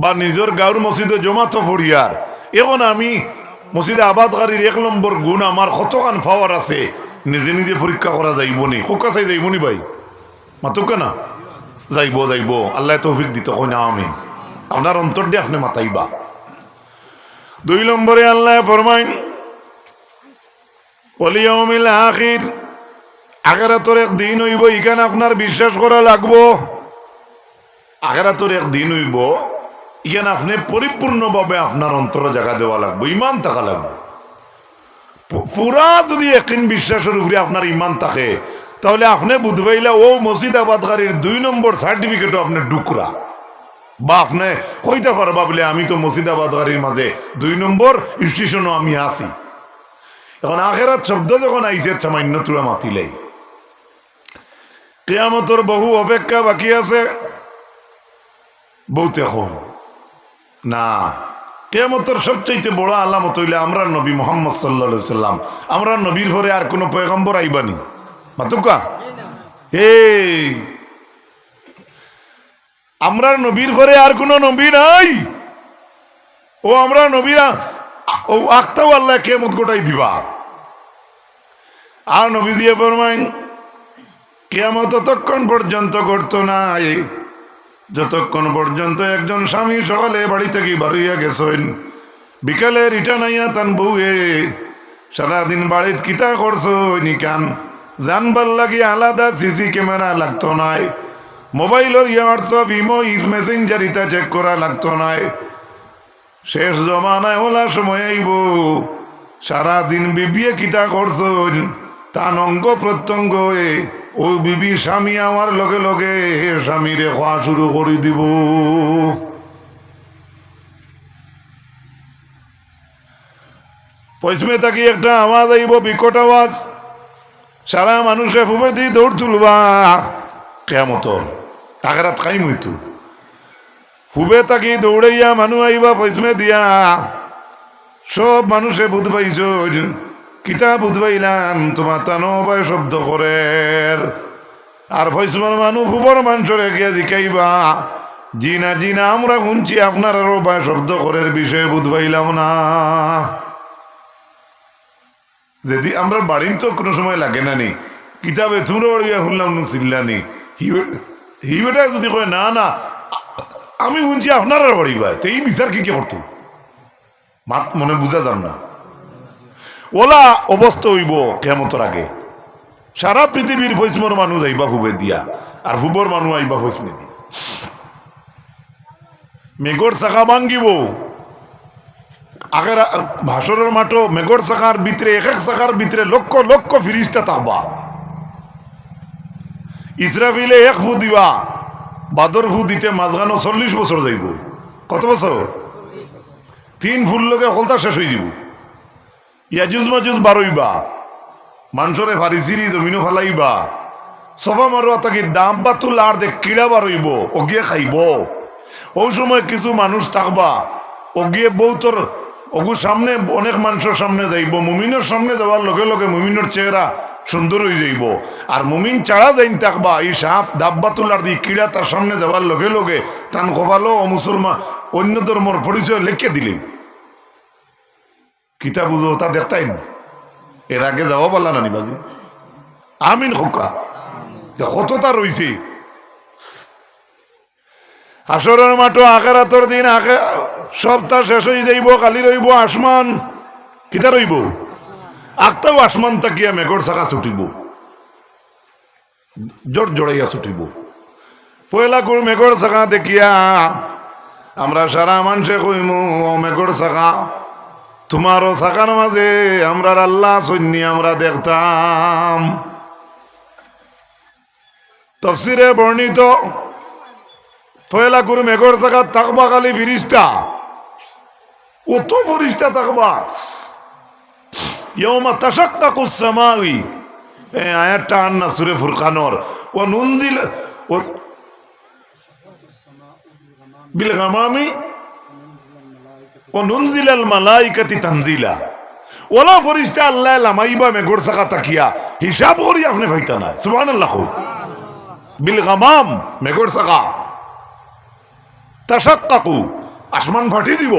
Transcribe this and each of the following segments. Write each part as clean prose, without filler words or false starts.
বা নিজের গাঁর মসজিদে জমাতো ফরিয়ার এখন আমি মসজিদে আবাদকারীর 1 নম্বর গুণ আমার কতখান পাওয়ার আছে নিজে নিজে পরীক্ষা করা যাইব নি কোকা চাই যাইব নি ভাই মাতুক না যাইব যাইব আল্লাহ তৌফিক দিত কইনা আমি আপনার অন্তর দিয়ে আপনি মাতাইবা 2 নম্বরে আল্লাহ ফরমাইন ওয়াল ইয়াউমিল আখির আখিরাতের এক দিন হইব এখানে আপনার বিশ্বাস করা লাগবো আখিরাতের এক দিন হইব এখানে আপনি পরিপূর্ণভাবে আপনার অন্তর জায়গা দেওয়া লাগবে ইমান থাকা লাগবে পুরা যদি একদিন বিশ্বাসের উপরে আপনার ইমান থাকে তাহলে আপনি বুঝবাইলা ও মসজিদ আবাদকারীর 2 নম্বর সার্টিফিকেটও আপনি ডুকরা বা আপনি কইতে পারবা বলে আমি তো মসজিদ আবাদকারীর মাঝে 2 নম্বর স্টেশনও আমি আছি এখন আখেরাত শব্দ যখন আইছে সামান্য তুলা মাতিলেই কিয়ামতের বহু অপেক্ষা বাকি আছে বহুত এখন না কিয়ামতের সবচেয়ে বড় আলামত হইলে আমরা নবী মুহাম্মদ সাল্লাল্লাহু আলাইহি সাল্লাম আমরা নবীর পরে আর কোন পয়গম্বর আইবানি মাতুকা এই আমরা নবীর পরে আর কোন নবী নাই ও আমরা নবীরা ও আখতাও আল্লাহ কিয়ামত গোটাই দিবা আর নবী দিয়ে ফরমাইন কিয়ামত ততক্ষণ পর্যন্ত করতো না যতক্ষণ পর্যন্ত একজন স্বামী সকালে বাড়ি থেকে বাড়িয়া গেছেন বিকালে রিটার্ন আইয়া তান বউয়ে সারাদিন বাড়িত কিতা করছো নিকান জানবার লাগি আলাদা সিসি ক্যামেরা লাগতো নাই মোবাইলের হোয়াটসঅ্যাপ ইমো মেসেঞ্জার ইতা চেক করা লাগতো নাই শেষ জমানায় ওলা সময় আইব সারাদিন বিবিয়ে কিতা করছো তান অঙ্গ প্রত্যঙ্গ ও বিবি স্বামী আমার লগে লগে স্বামীরে খাওয়া শুরু করে দিব পশ্চিমে তাকি একটা আওয়াজ আইব বিকট আওয়াজ সারা মানুষে ফুবে দিয়ে দৌড় তুলবা কিয়ামতর আখেরাত কাইম হইতো ফুবে তাকি দৌড়াইয়া মানুষ আইবা পশ্চিমে দিয়া সব মানুষে বুধ পাইছ কিতা বুধবাইলাম তোমার তানো ভাই শব্দ করে আর ভৈসমার মানুষ ফুবর মানুষরে গিয়া জিকাইবা জিনা জিনা আমরা শুনছি আপনার আরো ভাই শব্দ করার বিষয়ে বুধবাইলাম না যদি আমরা বাড়ির তো কোনো সময় লাগে না নি কিতাবে তোমরা গিয়া শুনলাম না চিল্লানি হিবেটা যদি কয় না না আমি শুনছি আপনারা বাড়ি ভাই তো এই বিচার কি করতো মাত মনে বুঝা যান না ওলা অবস্থা হইব কিয়ামতের আগে সারা পৃথিবীর ফৈসমর মানুষ আইবা ফুবে দিয়া আর ফুবর মানুষ আইবা ফৈসমে দিয়া মেঘর চাকা ভাঙ্গিব আগের ভাসরের মাঠো মেঘর চাকার ভিতরে এক এক চাকার ভিতরে লক্ষ লক্ষ ফিরিস্তা থাকবা ইসরাফিলে 1 ফু দিবা বাদর ফু দিতে মাঝখানো 40 বছর যাইব কত বছর 3 ফুল লোকে হলতা শেষ হয়ে যাব ইয়াজুজ মাজুজ বারইবা মানুষরে ফারিসিরি জমিনও ফালাইবা সফা মারোয়া তাকে দাম বা তুল আর দেখ কিড়া বারইব ওগিয়ে খাইব ওই সময় কিছু মানুষ থাকবা ওগিয়ে বউতর ওগু সামনে অনেক মানুষের সামনে যাইব মুমিনের সামনে যাওয়ার লগে লগে মুমিনের চেহারা সুন্দর হয়ে যাইব আর মুমিন চাড়া যাইন থাকবা এই সাপ দাব্বা তুলার দিয়ে কিড়া তার সামনে যাওয়ার লগে লগে টান খোপালো ও মুসলমান অন্য ধর্মর পরিচয় লিখে দিলেন কিতা বুঝো তা দেখতাই না এর আগে যাওয়া পারলা না বাজি আমিন খোকা কতটা রয়েছে হাসরের মাঠো আখিরাতের দিন সপ্তাহ শেষ হয়ে যাইব কালি রইব আসমান কিতা রইব আখতাও আসমান তাকিয়া মেঘর চাকা ছুটিব জোর জড়াইয়া ছুটিব পয়লা করে মেঘর চাকা দেখিয়া আমরা সারা মানুষে কইমু ও মেঘর চাকা তোমারও চাকার মাঝে আমরা আল্লাহ সৈন্য আমরা দেখতাম তফসিরে বর্ণিত পয়লা করে মেঘর চাকা থাকবা খালি ফিরিস্তা অত ফিরিস্তা থাকবা ইয়াউমা তাশাক্কাকুস সামাউই এই আয়াতটা আন্না সূরা ফুরকানর ও নুনজিল ও বিল গামামি ও নুনজিলাল মালাইকাতি তানজিলা ওলা ফরিস্তা আল্লাহ লামাইবা মেঘর চাকা তাকিয়া হিসাব করি আপনি ভাইতা না সুবহানাল্লাহ বিল গামাম মেঘর চাকা তাশাক্কাকু আসমান ফাটি দিব,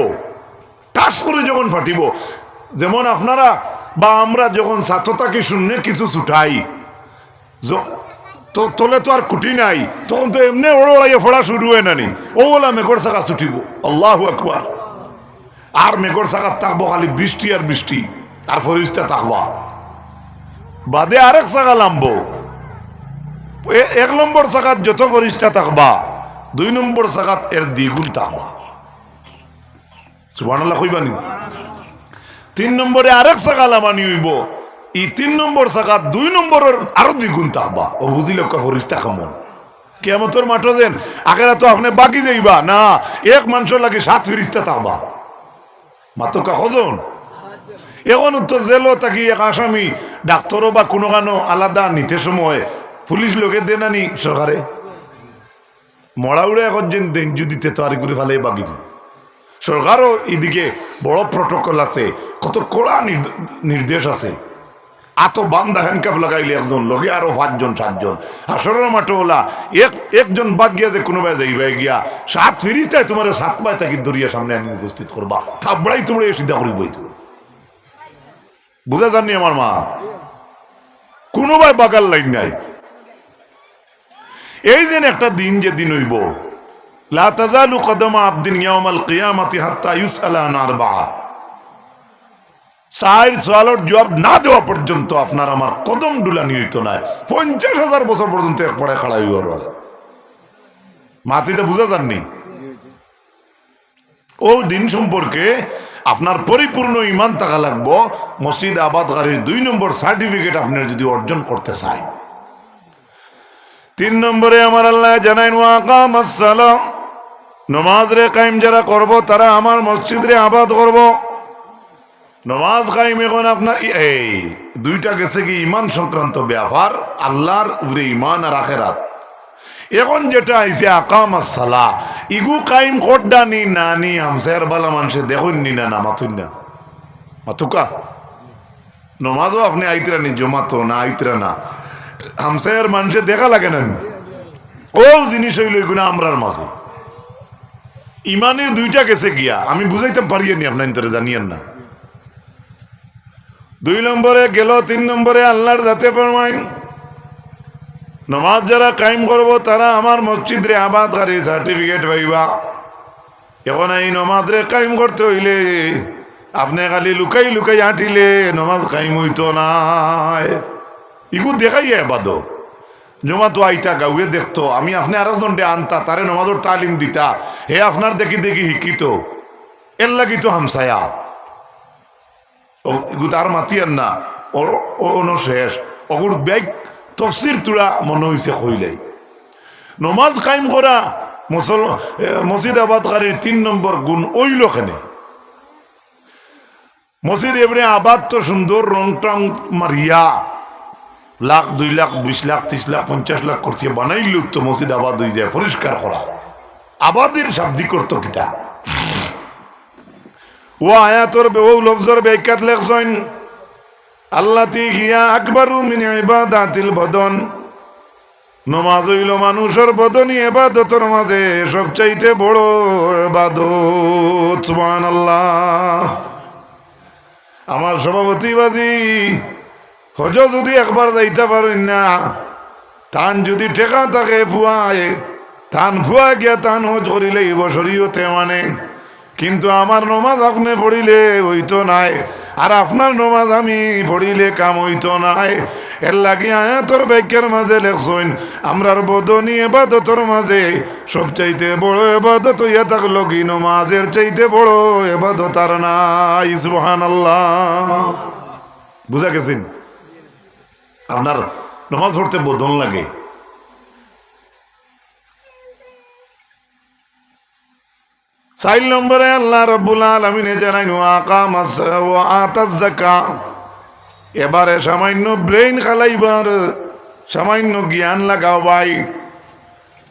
টাস করে যখন ফাটিব। যেমন আপনারা বা আমরা যখন ছাত্রতাকে শূন্য কিছু ছুটাই, তো তোলে তো আর কুটি নাই, তখন তো এমনি ওড়াইয়া ফোড়া শুরু হয় নানি, ও বলা মেঘর চাকা ছুটিব। আল্লাহু আকবার। আর মেঘর চাকাত থাকবো খালি বৃষ্টি আর বৃষ্টি, আর ফরিস্তা থাকবা বাদে আরেক চাকা নামবো। 1 নম্বর চাকাত যত ফরিস্তা থাকবা, 2 নম্বর চাকাত এর দ্বিগুণ থাকবা। সুবহানাল্লাহ কইবানি। 3 নম্বরে আরেক চাকা লামানি হইব, এই 3 নম্বর চাকাত 2 নম্বরের আরো দ্বিগুণ থাকবা। ও বুঝিল ফরিস্তা কেমন কিয়ামতের মাঠে যেন আখেরা তো আপনি বাকি যাইবা না, এক মানুষের লাগে 7 ফেরেশতা থাকবা মাত্র কজন। এখন তো জেলও থাকি এক আসামি ডাক্তারও বা কোনো কানো আলাদা নিতে সময় পুলিশ লোকে দেন আনি সরকারে মরা উড়ে এখন যেন দেন যদিতে তো আর করে ফেলে বাকি। সরকারও এদিকে বড় প্রটোকল আছে, কত কড়া নির্দেশ আছে। আতো বান্দা হ্যান্ডকাপ লাগাইলে একজন লগে আরো 5 জন 7 জন। আসরের মাঠে ওলা একজন বাদ গিয়া যে কোনো যাইবা গিয়া 7 ফিরিস্তায় তোমার 7 পায় তাকে ধরিয়া সামনে আনি উপস্থিত করবা, থাবড়াই তোমরা সিদ্ধা করিবই। বুঝা জানি আমার মা, কোনো ভাই বাগাল লাইন নাই। এই দিন একটা দিন যে দিন হইব, লা তাজালু কদমা আবদিন ইয়াউমাল কিয়ামাতি হাত্তা ইউসআলা আন আরবাআ। 4 সওয়ালের জবাব না দেওয়া পর্যন্ত আপনার আমার কদম ডুলানি হইতো না। 50,000 বছর পর্যন্ত এক পড়ে খাড়া হইব মাটিতে। বুঝা যাননি? ও দিন সম্পর্কে আপনার পরিপূর্ণ ইমান থাকা লাগবো। মসজিদ আবাদকারীর 2 নম্বর সার্টিফিকেট আপনার যদি অর্জন করতে চাই। 3 নম্বরে আমার আল্লাহ জানাইন ওয়া আকামাস সালাহ, নামাজ রে কায়েম যারা করব তারা আমার মসজিদ রে আবাদ করব। নামাজ কায়েম এখন আপনার এই 2টা গেছে কি ইমান সংক্রান্ত ব্যাপার, আল্লাহর উপরে ইমান আর আখিরাত। এখন যেটা আইছে আকামাস সালাহ, ইগু কায়েম করডানি নানি আমসার বালা মানুষে দেখুন নি না মাতুন না মাতুকা। নমাজও আপনি আইতরা নি জমাতো না আইতরা না, আমসার মানুষে দেখা লাগে না। ও জিনিস হইল এগুলো আমরার মাঝে ইমানের 2টা গেছে গিয়া। আমি বুঝাইতে পারিয়ে নি আপনার ইন্তরে জানিয়েন না। 2 নম্বরে গেল। 3 নম্বরে আল্লাহর জাতে ফরমাইন নমাজ যারা কায়েম করবো তারা আমার মসজিদ রে আবাদকারী সার্টিফিকেট পাইবা। এখন এই নমাজ রে কায়েম করতে হইলে আপনি খালি লুকাই লুকাই হাঁটিলে নমাজ কায়েম হইতো না। ইগু দেখাই এবাদ জমা তো আইতা গাউয়ে দেখতো, আমি আপনি আরেকজনটে আনতা তারে নমাজের তালিম দিতা, হে আপনার দেখি দেখি শিক্ষিত এর লাগি তো হামসায়া। ইগু তার মাতিয়ান না ও শেষ অগুর ব্যাগ তফসির তুলা মনে হয়েছে কইলাই। নমাজ কায়েম করা মসজিদ আবাদকারীর 3 নম্বর গুণ ওইল কেনে। মসজিদ এবারে আবাদ তো সুন্দর রং টং মারিয়া 1 লাখ 2 লাখ 20 লাখ 30 লাখ 50 লাখ করছে বানাইল তো মসজিদ আবাদ হয়ে যায়। পরিষ্কার করা আবাদের শাব্দিক করত কিতা ও আয়াতর ও লফজর ব্যাখ্যাত লেখছেন আল্লাতি হিয়া আকবারু মিন ইবাদাতিল বদন। নমাজ হইল মানুষের বদনী ইবাদতের মাঝে সবচাইতে বড় ইবাদত। সুবহানাল্লাহ। আমার সভাপতি বাজি হজ যদি একবার যাইতে পারেন না, টান যদি টেকা থাকে ফুয়ায় টান ফুয়া গিয়া টান হজ করিলে শরীয়তে মানে, কিন্তু আমার নমাজ আপনি পড়িলে হইতো নাই, আর আপনার নমাজ আমি পড়িলে কাম হইতো নাই। এর লাগি আয়াতর বাক্যের মাঝে লেখছেন আমরার বদনী ইবাদতের মাঝে সবচাইতে বড় ইবাদত হইয়া থাকলো কি নমাজের চাইতে বড় ইবাদত আর নাই। সুবহানাল্লাহ। বুঝা গেছেন? আপনার নমাজ পড়তে বদন লাগে। চার নম্বরে আল্লাহ রাব্বুল আলামিন জানাইন ওয়া আকামাস ওয়া আতাজ যাকাত। এবারে সামান্য ব্রেইন খালাইবার সামান্য জ্ঞান লাগাও ভাই।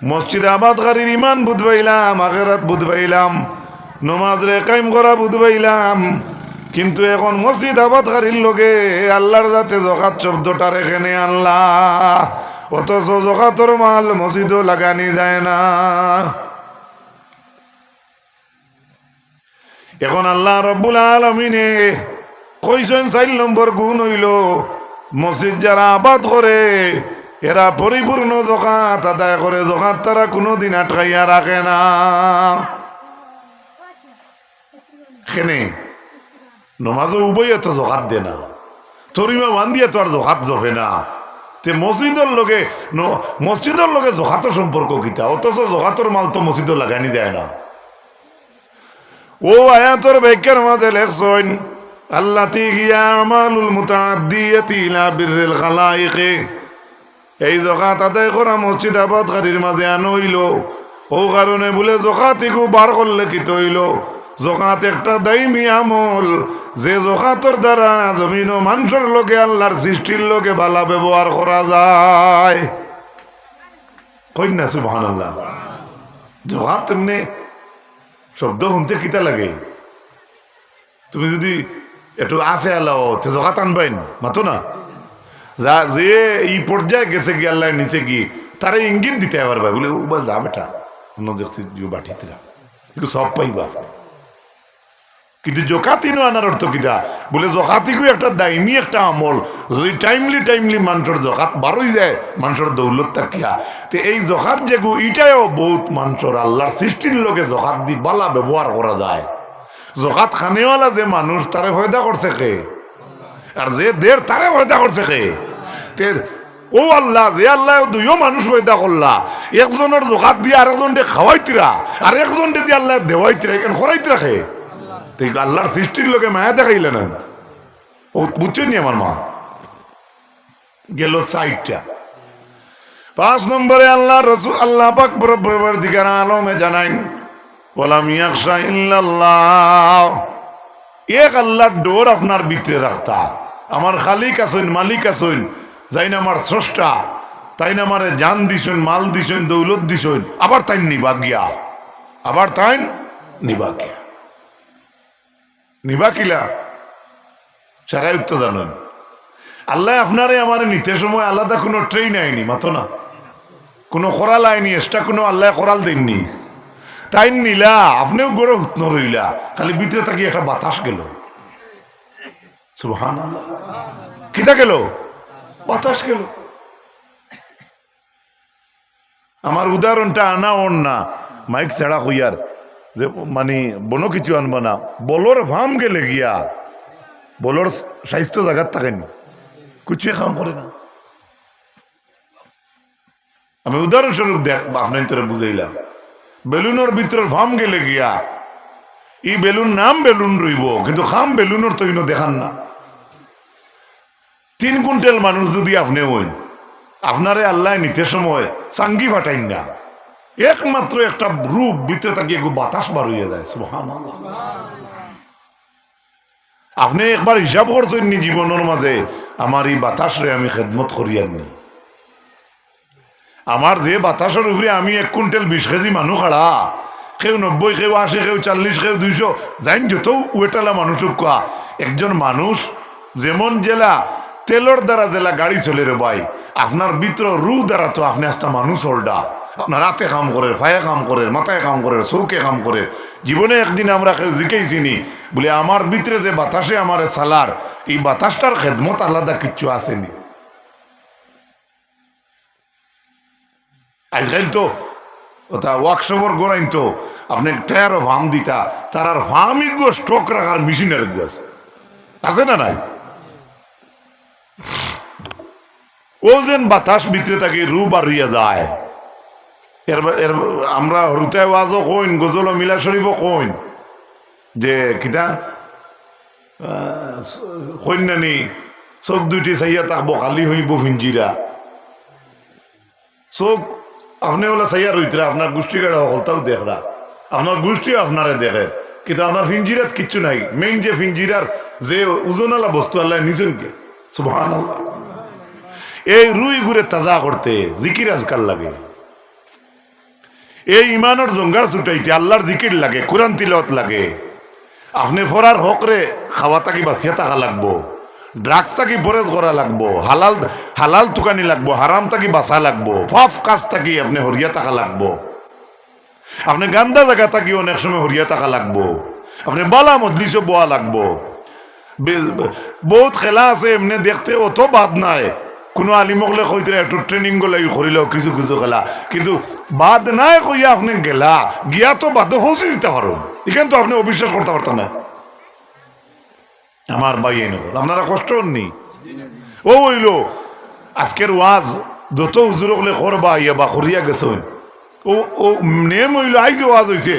মসজিদ আবাদকারীর ইমান বুঝবাইলাম, আখিরাত বুঝবাইলাম, নমাজ রে কায়েম করা বুঝবাইলাম, কিন্তু এখন মসজিদ আবাদকারীর লগে আল্লাহর যাতে যাকাত শব্দটা রেখেনে আল্লাহ, অথচ যাকাতের মাল মসজিদও লাগানি যায় না। এখন আল্লাহ রব্বুল আলামিনে কইছেন 4 নম্বর গুণ হইল মসজিদ যারা আবাদ করে এরা পরিপূর্ণ যাকাত আদায় করে, যাকাত তারা কোনোদিন আটকাইয়া রাখে না। কেনে নমাজও উভয় তো যাকাত দে না, তরিমা বান্ধিয়ে তো আর যাকাত জপে না। তে মসজিদের লগে যাকাতের সম্পর্ক কিতা? অথচ যাকাতের মাল তো মসজিদে লাগানি যায় না। ও আয়াতের ব্যাখ্যার মাঝে লেখছেন আল্লাতী হিয়া আমালুল মুতাআদ্দিয়াতি ইলা বিররিল খালাইক, এই যাকাত আদায় করা মসজিদ আবাদকারীর মাঝে আন হইল। ও কারণে বলে যাকাতিকু বার করলে কি হইল? যাকাত একটা দাইমি আমল, যে যাকাতের দ্বারা জমিন ও মানুষের লোকে আল্লাহর সৃষ্টির লোকে ভালো ব্যবহার করা যায়। কই না সুবহানাল্লাহ। যাকাত এমনি শব্দ শুনতে কিতা লাগে? তুমি যদি একটু আছে আল্লাহ তে যাকাত আনবেন মাতো না, যা যে এই পর্যায়ে গেছে গিয়ে আল্লাহ নিচে গিয়ে তারা ইঙ্গিত দিতে পারবা বলে ও যা বেটা অন্য বাঠিতরা একটু সব পাইবা। কিন্তু জকাতিনও আনার অর্থ কিতা? বলে জকাতিকও একটা দাইমি একটা আমল, যদি টাইমলি মানুষের জকাত বারোই যায় মানুষের দৌলত থাকিয়া, তো এই জকাত যেগু ইটাও বহুত মানুষের আল্লাহর সৃষ্টির লোকে জকাত দি বালা ব্যবহার করা যায়। জকাত খানেওয়ালা যে মানুষ তারে ফয়দা করছে কে? আর যে দের তারে ফয়দা করছে কে? তে ও আল্লাহ, যে আল্লাহ দুইও মানুষ ফয়দা করলা, একজনের জকাত দিয়ে আরেকজনকে খাওয়াইতিরা, আর একজনকে দিয়ে আল্লাহ দেওয়াইতিরা, এখানে খরাইতিরা খে আল্লাহর সৃষ্টির লোকে মায়া দেখাইলে না। ও বুঝছেন নি আমার মা গেল সাইডটা। 5 নম্বরে আল্লাহ রাসূল আল্লাহ পাক পরবর্তীকার আলমে জানাই ওয়ালাম ইয়াখশা ইল্লাল্লাহ, এক আল্লাহর ডোর আপনার ভিতরে রাখতা। আমার খালিক আছেন, মালিক আছেন, যাই না আমার স্রষ্টা, তাই না আমারে জান দিছেন, মাল দিছেন, দৌলত দিছেন, আবার তাই নিবা গিয়া, আবার তাই নিবা গিয়া। নিবা কিলা সারাই উত্তর জানেন। আল্লাহ আপনারে আমার নিতে সময় আলাদা কোনো ট্রেন আইনি মাতো না, কোনো করাল আইনি, এক্সট্রা কোনো আল্লাহ করাল দেননি। তাই নিলা আপনিও গড়ে উত্ন রইলা, খালি ভিতরে থাকি একটা বাতাস গেল। সুবহানাল্লাহ, কিটা গেল? বাতাস গেল। আমার উদাহরণটা আনা ওর না মাইক ছাড়া হইয়ার যে মানে বনো কিছু আনবা না, বলর ভাম গেলে গিয়া বলর স্বাস্থ্য জায়গার থাকেন কিছু কাম করে না। আমি উদাহরণস্বরূপ দেখ আপনার তোরে বুঝাইলাম, বেলুনের ভিতরের ভাম গেলে গিয়া এই বেলুন নাম বেলুন রইব, কিন্তু খাম বেলুনের তো ইনো দেখান না। 3 কুইন্টাল মানুষ যদি আপনি হইন, আপনারে আল্লাহ নিতে সময় চাঙ্গি ফাটাইন না, একমাত্র একটা রূপ ভিতরে তাকিয়ে বাতাস বার হইয়া যায়। সুবহানাল্লাহ। আপনি একবার হিসাব করছেন নি জীবনের মাঝে আমার এই বাতাস রে আমি খেদমত করিয়াননি? আমার যে বাতাসের উপরে আমি 1 কুইন্টাল 20 কেজি মানুষ খাড়া, কেউ 90, কেউ 80, কেউ 40, কেউ 200 যাইন যত ওয়েটালা মানুষ কোয়া, একজন মানুষ যেমন জেলা তেলর দ্বারা জেলা গাড়ি চলে রে ভাই, আপনার ভিতর রু দ্বারা তো আপনি আস্তা মানুষ হলডা। আপনার রাতে কাম করে, ফায়ে কাম করে, মাথায় কাম করে, চৌকে কাম করে। জীবনে একদিন আমরা কেউ জিকেইছিনি বলে আমার ভিতরে যে বাতাসে আমার সালার, এই বাতাসটার খেদমত আলাদা কিচ্ছু আসেনি। আজকাল তো ওয়ার্কশপর গোড়াইন তো আপনি টায়ারও ফার্ম দিতা, তার আর ফার্মই গো স্টক রাখার মেশিনের আছে না নাই? ও যেন বাতাস ভিতরে তাকে রু বাড়িয়া যায়। এর আমরা হরুতায় ওয়াজও কইন, গজল মিলা শরীফও কইন যে কিতা কইনানি চোখ 2টি চাইয়া থাকবো, খালি হইব ফিঞ্জিরা চোখ। আপনি ওলা চাইয়া রইতরা আপনার গোষ্ঠী গাড়া হলতাও দেখরা, আপনার গোষ্ঠীও আপনারে দেখে, কিন্তু আপনার ফিঞ্জিরাত কিচ্ছু নাই। মেইন যে ফিঞ্জিরার যে ওজনওয়ালা বস্তু আল্লাহ নিছেন কে? সুবহানাল্লাহ। এই রুই ঘুরে তাজা করতে জিকির আজকাল লাগে, এই ইমানের জঙ্গার ছুটাইতে আল্লাহর জিকির লাগে, কোরআন তিলাওয়াত লাগে। আপনি ফরার হক রে খাওয়া থাকি বাঁচিয়া থাকা লাগবো, ড্রাগস থাকি পরেজ করা লাগবো, হালাল তুকানি লাগবো, হারাম থাকি বাঁচা লাগবো, পাপ কাজ থাকি আপনি হরিয়া থাকা লাগবো, আপনি গান্দা জায়গা থাকি অনেক সময় হরিয়া থাকা লাগবো, আপনি বালা মজলিসে বোয়া লাগবো। বহুত খেলা আছে এমনি দেখতে অত বাদ নাই, কোনো আলিমকলে কইতে একটু ট্রেনিং গলাই করিল কিছু কিছু খেলা, কিন্তু বাদ নাই কইয়া আপনি গেলা গিয়া তো বাদ পৌঁছে দিতে পারো, এখানে তো আপনি অবিশ্বাস করতে পারতেন না। আমার ভাই এই নগর আপনারা কষ্ট হননি। ও হইল আজকের ওয়াজ যত হুজুর হলে করবা ইয়া বা করিয়া গেছেন, ও নেম হইল আইজ ওয়াজ হয়েছে,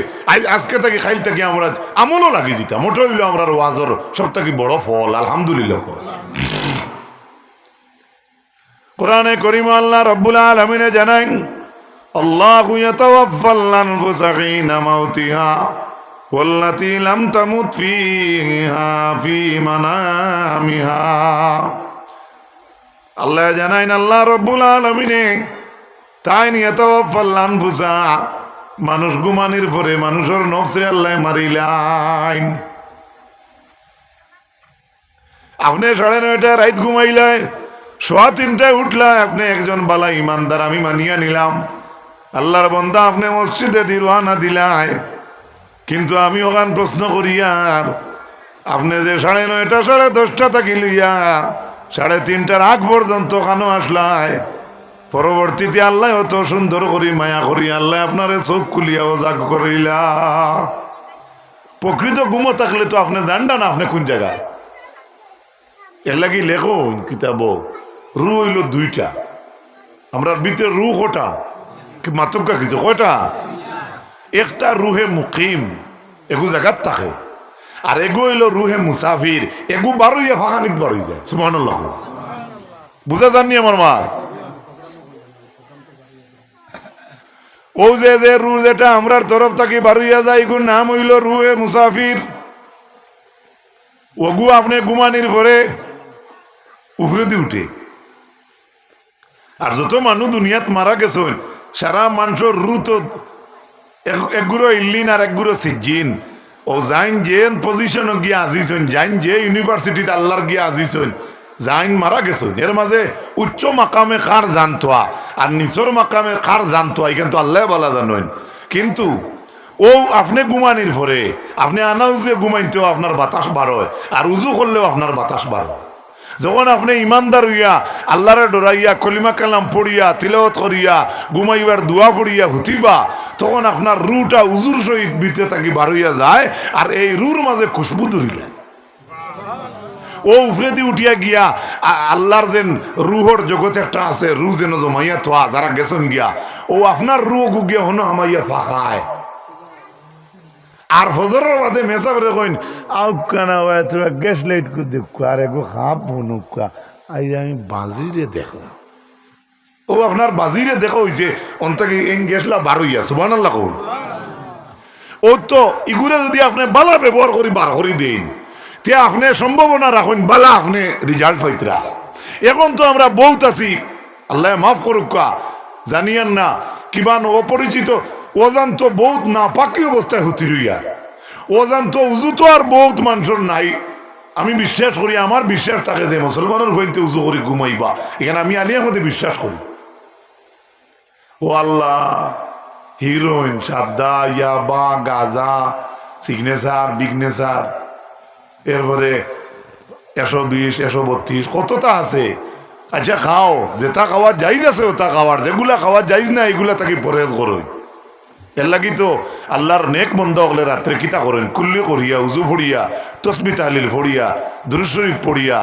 আজকে থেকে খাইল থেকে আমরা আমলও লাগি যেতাম, মোটা হইল আমরা ওয়াজর সব থেকে বড় ফল আলহামদুলিল্লাহ। কোরআনে করিম আল্লাহ রাব্বুল আলামিনে জানান, আল্লাহু ইয়াতাওয়াফাল আনফুসা হিনা মাউতিহা ওয়াল্লাতী লাম তামুত ফিহা ফি মানামিহা। আল্লাহ জানাইন আল্লাহ রাব্বুল আলামিনে তাই ইয়াতাওয়াফাল আনফুসা, মানুষ ঘুমানির পরে মানুষের নফসে আল্লাহ মারিলাইন। আপনি 9:30 রাত ঘুমাইলাই, 3:15 উঠলাই, আপনি একজন বালা ইমানদার আমি মানিয়া নিলাম, আল্লাহর বান্দা আপনি মসজিদে দিরওয়ানা দিলাই, কিন্তু আমি ওখান প্রশ্ন করিয়া আপনি যে 9:30 10:30 থাকি লইয়া 3:30 আগ পর্যন্ত ওখানে আসলাই, পরবর্তীতে আল্লাহ অত সুন্দর করি মায়া করি আল্লাহ আপনারে চোখ খুলিয়াও জাগ করিলা। প্রকৃত ঘুমো থাকলে তো আপনি জানডা না আপনি কোন জায়গায়। এর লাগি লেখো কিতাব রু হইল 2টা, আমরা ভিতরে রু কটা মাতকা কিছু কয়টা, একটা রুহে মুকিম এগু জায়গাত থাকে, আর এগু হইল রুহে মুসাফির, এগু বারোইয়া ফাঁকানিক বারোই যায়। সুবহানাল্লাহ, বুঝা যাননি আমার মা? ও যে রু যেটা আমরার তরফ থেকে বারোইয়া যায় এগুর নাম হইল রুহে মুসাফির। ওগু আপনি ঘুমানির পরে উপরে দিয়ে উঠে, আর যত মানুষ দুনিয়াত মারা গেছেন সারা মানুষের রু তো একগুলো ইল্লিন আর একগুলো সিজিন। ও যাইন যে পজিশন গিয়ে আজিছেন, যাইন যে ইউনিভার্সিটিতে আল্লাহর গিয়ে আজিছেন, যাইন মারা গেছেন, এর মাঝে উচ্চ মাকামে কার জানতোয়া আর নিচর মাকামে কার জানতোয়া এখান তো আল্লাহ বলা জানেন। কিন্তু ও আপনি ঘুমানির পরে আপনি আনাউজে ঘুমাইতেও আপনার বাতাস বাড়য়, আর উজু করলেও আপনার বাতাস বাড়য়। যখন আপনি ইমানদার হইয়া আল্লাহরে ডরাইয়া কলিমা কালাম পড়িয়া তিলাওয়াত করিয়া ঘুমাইবার দোয়া পড়িয়া হুতিবা, তখন আপনার রুটা উজুর সহিত ভিতরে থাকি বার হইয়া যায়, আর এই রুর মাঝে খুশবু ধরিলেন। ও উফরে দিয়ে উঠিয়া গিয়া আল্লাহর যেন রুহর জগতে একটা আছে, রু যেন জমাইয়া থা যারা গেছেন গিয়া, ও আপনার রু গিয়া হনো হামাইয়া ফাঁকায়। আর ফজরের বাদে মেসাবরে কইন আউকানা ওয়া তোরা গ্যাস লাইট কো দেখো আর এগো খাপ হনুকা আই আমি বাজিরে দেখলাম। ও আপনার বাজিরে দেখা হইছে অন্তকে এই গ্যাসলা বার হইয়া। সুবহানাল্লাহ। ও তো ইগুরে যদি আপনি বালা ব্যবহার করি বার করি দেন, তে আপনি সম্ভাবনা রাখুন বালা আপনি রেজাল্ট পাইতরা। এখন তো আমরা বহুত আছি, আল্লাহ মাফ করুক, জানিয়েন না কিবা অপরিচিত ওজান তো বহুত না পাকি অবস্থায় হতি রইয়া, ওজান তো উজু তো আর বহুত মানুষের নাই। আমি বিশ্বাস করি, আমার বিশ্বাস থাকে যে মুসলমানের হইতে উজু করি ঘুমাইবা, এখানে আমি আলিয়া মধ্যে বিশ্বাস করি। ও আল্লাহ, হিরোইন, সাদা, ইয়াবা, গাজা, সিগনেচার, বিগনেচার, এরপরে 120, 132 কতটা আছে। আচ্ছা খাও, যেটা খাওয়ার যাইজ আছে ওটা খাওয়ার, যেগুলা খাওয়ার যাইজ না এগুলা তাকে পরেজ করো। এর লাগি তো আল্লাহর নেক বন্ধ হলে রাত্রে কিতা করেন, কুল্লি করিয়া উজু ফড়িয়া তসবি তাহলিল ফড়িয়া দুরূদ শরীফ পড়িয়া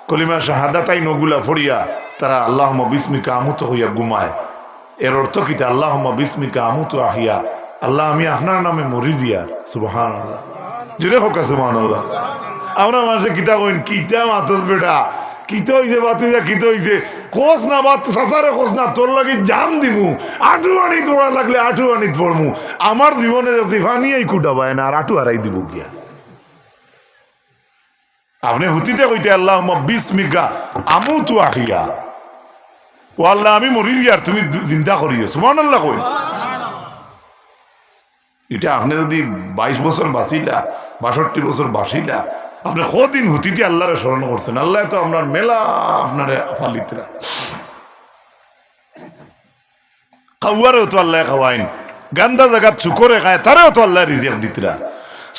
কলিমা শাহাদাতাই নগুলা ফড়িয়া তারা আল্লাহুম্মা বিসমিকা আমুতু হইয়া ঘুমায়। এর অর্থ কিতা, আল্লাহুম্মা বিসমিকা আমুতু আহিয়া, আল্লাহ আমি আপনার নামে মরি জিয়া। সুবহানাল্লাহ, জুড়ে হোক সুবহানাল্লাহ। আমরা মানুষে কিতা কইন, কিতা মাতস বেটা, কিতা হইছে বাতিজা, কিতা হইছে কোস না বাত সাসারে কোস না, তোর লাগি জান দিমু, আঠু আনি তোড়া লাগলে আঠু আনি পড়মু। আমার জীবনে জিফানিয়াই কুটাবায় না, আর আঠু হারাই দিব গিয়া। আপনি হুতিতে কইতে আল্লাহুম্মা বিসমিকা আমুতু আহিয়া, ও আল্লাহ আমি মরি গিয়া তুমি জিন্দা করিও। সুবহানাল্লাহ কই। এটা আপনি যদি 22 বছর বাঁচিলা, 62 বছর বাঁচিলা, আপনি কদিন হুতিতে আল্লাহরে স্মরণ করছেন। আল্লাহ তো আপনার মেলা আপনারে ফালিতরা খাওয়ারেও তো আল্লাহ খাওয়াইন, গান্দা জায়গা চুকরে খায় তারেও তো আল্লাহ রিজিক দিতরা।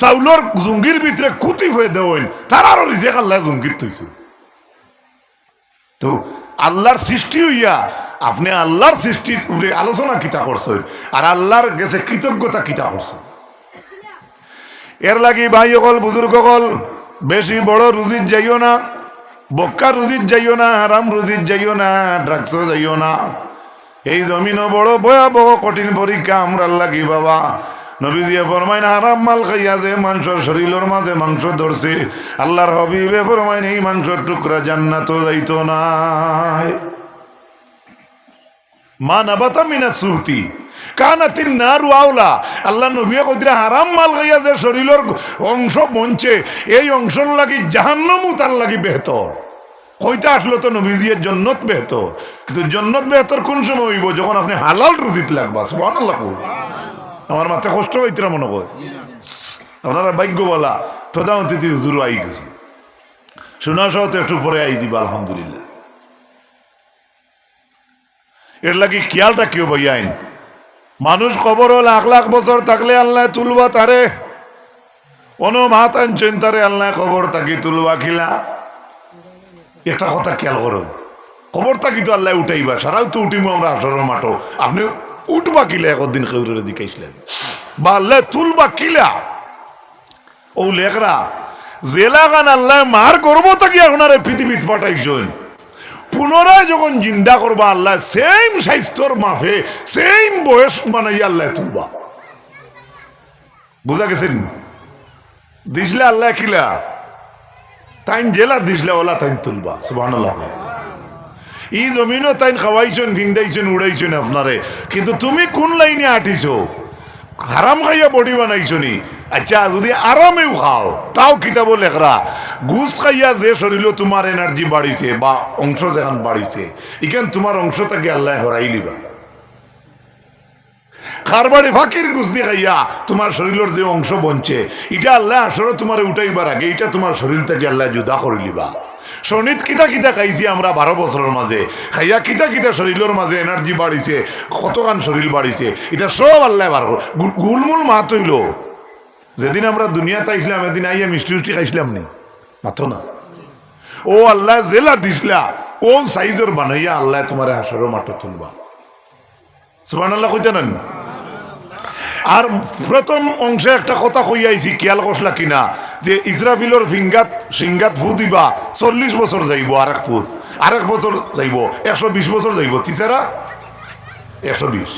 চাউলর জুঙ্গির ভিতরে কুতি হয়ে দেওয়েন তার আরো রিজেক আল্লাহ জুঙ্গির তৈছে। তো আল্লাহর সৃষ্টি হইয়া আপনি আল্লাহর সৃষ্টির উপরে আলোচনা কিতা করছেন আর আল্লাহর গেছে কৃতজ্ঞতা কিতা করছেন। এর লাগি ভাই অকল বুজুর্গ অকল বেশি বড় রুজির যাইও না, বক্কা রুজির যাইও না, হারাম রুজির যাইও না, ড্রাগসও যাইও না। এই জমিনও বড় ভয়াবহ কঠিন পরীক্ষা আমরা লাগি বাবা। নবীজিয়ে ফরমাইন হারাম মাল খাইয়া যে মাংসর শরীরের মাঝে মাংস ধরছে, আল্লাহর হাবিবে ফরমাইন এই মাংসর টুকরা জান্নাতও যাইতো নাই। মা নাবাতা মিনা সুতি কানাতিন নারু আওলা। আল্লাহ নবী কইরা হারাম মাল খাইয়া যে শরীরের অংশ বঞ্চে এই অংশর লাগি জাহান্নামও তার লাগি বেহতর। কইতে আসলো তো নবীজির জন্নত বেহতর, কিন্তু জন্নত বেহতর কোন সময় হইব? যখন আপনি হালাল রুজিত লাগবা। সুবহানাল্লাহ। আমার মাথায় কষ্ট হইতরা মনে করে আপনারা ভাগ্য বলা প্রধান অতিথি হুজুর আই গেছে, শোনা সহ তো একটু পরে আই দিবা আলহামদুলিল্লাহ। এর লাগি খেয়ালটা কেউ ভাইয়াইন, মানুষ কবর লাখ লাখ বছর থাকলে আল্লাহ তুলবা তারে, মাত আনছেন তারে আল্লাহ কবর তাকে তুলবা খিলা। একটা কথা খেয়াল করো, কবর তাকি তো আল্লাহ উঠাইবা, সারাও তো উঠিব আমরা আসরের মাঠো, আপনি উঠবা কিলা একদিন কেউরে জিজ্ঞাসলেন বা আল্লাহ তুলবা কিলা। ও লেখরা জেলা গান আল্লাহ মার করবো তাকি এখন আর পৃথিবীত পাঠাইছেন, পুনরায় যখন জিন্দা করবা আল্লাহ সেম স্বাস্থ্যর মাফে সেম বয়স বানাইয়া আল্লাহ তুলবা। বুঝা গেছেন? দিসলে আল্লাহ কিলা তাইন জেলা দিসলে ওলা তাইন তুলবা। সুবহানাল্লাহ। এই জমিনও তাইন খাওয়াইছেন, ভিন্দাইছেন, উড়াইছেন আপনারে, কিন্তু তুমি কোন লাইনে আটিছো? হারাম খাইয়া বডি বানাইছো নি? আচ্ছা যদি আরামেও খাও তাও কিতাব লেখরা ঘুষ খাইয়া যে শরীরে তোমার এনার্জি বাড়িছে বা অংশ যেখান বাড়িছে এখান তোমার অংশটাকে আল্লাহ হরাই লিবা। খারবাড়ি ফাঁকির ঘুষ দিয়ে খাইয়া তোমার শরীরের যে অংশ বনছে এটা আল্লাহ আসলে তোমার উঠাইবার আগে এটা তোমার শরীর থেকে আল্লাহ জুদা করে লিবা। শনিত কিতা কিতা খাইছি আমরা 12 বছরের মাঝে, খাইয়া কিতা কিতা শরীরের মাঝে এনার্জি বাড়িছে, কতখান শরীর বাড়িছে, এটা সব আল্লাহ বার গুলমুল মাত হইল। যেদিন আমরা দুনিয়াতে আইসলাম এদিন আইয়া মিষ্টি উষ্টি খাইছিলাম নি মাথো না। ও আল্লাহ জেলা দিসলা ও সাইজর বানাইয়া আল্লাহ তোমার হাসরের মাঠে তুলবা। সুবহানাল্লাহ কইতে না। আর প্রথম অংশে একটা কথা কই আইছি, খেয়াল করলা কিনা, যে ইসরাফিলর সিংগাত ফু দিবা 40 বছর যাইব, আরেক বছর যাইব 120 বছর যাইব, তিসারা 120।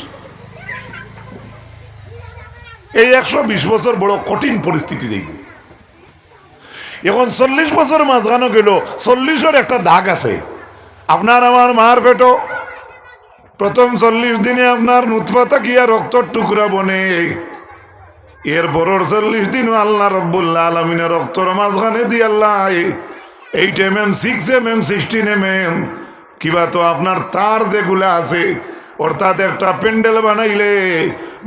এই 120 বছর বড় কঠিন পরিস্থিতি যাইব। এখন 40 বছর মাঝখানো গেল, 40-এর একটা দাগ আছে। আপনার আমার মার পেটো প্রথম 40 দিনে আপনার নুতফা তাকিয়া রক্তর টুকরা বনে, এর পরের 40 দিনও আল্লাহ রব্বুল আলামিনের রক্তর মাঝখানে দিয়ে আল্লাহ 8 mm 6 mm 16 mm কিবা তো আপনার তার যেগুলা আছে, অর্থাৎ একটা প্যান্ডেল বানাইলে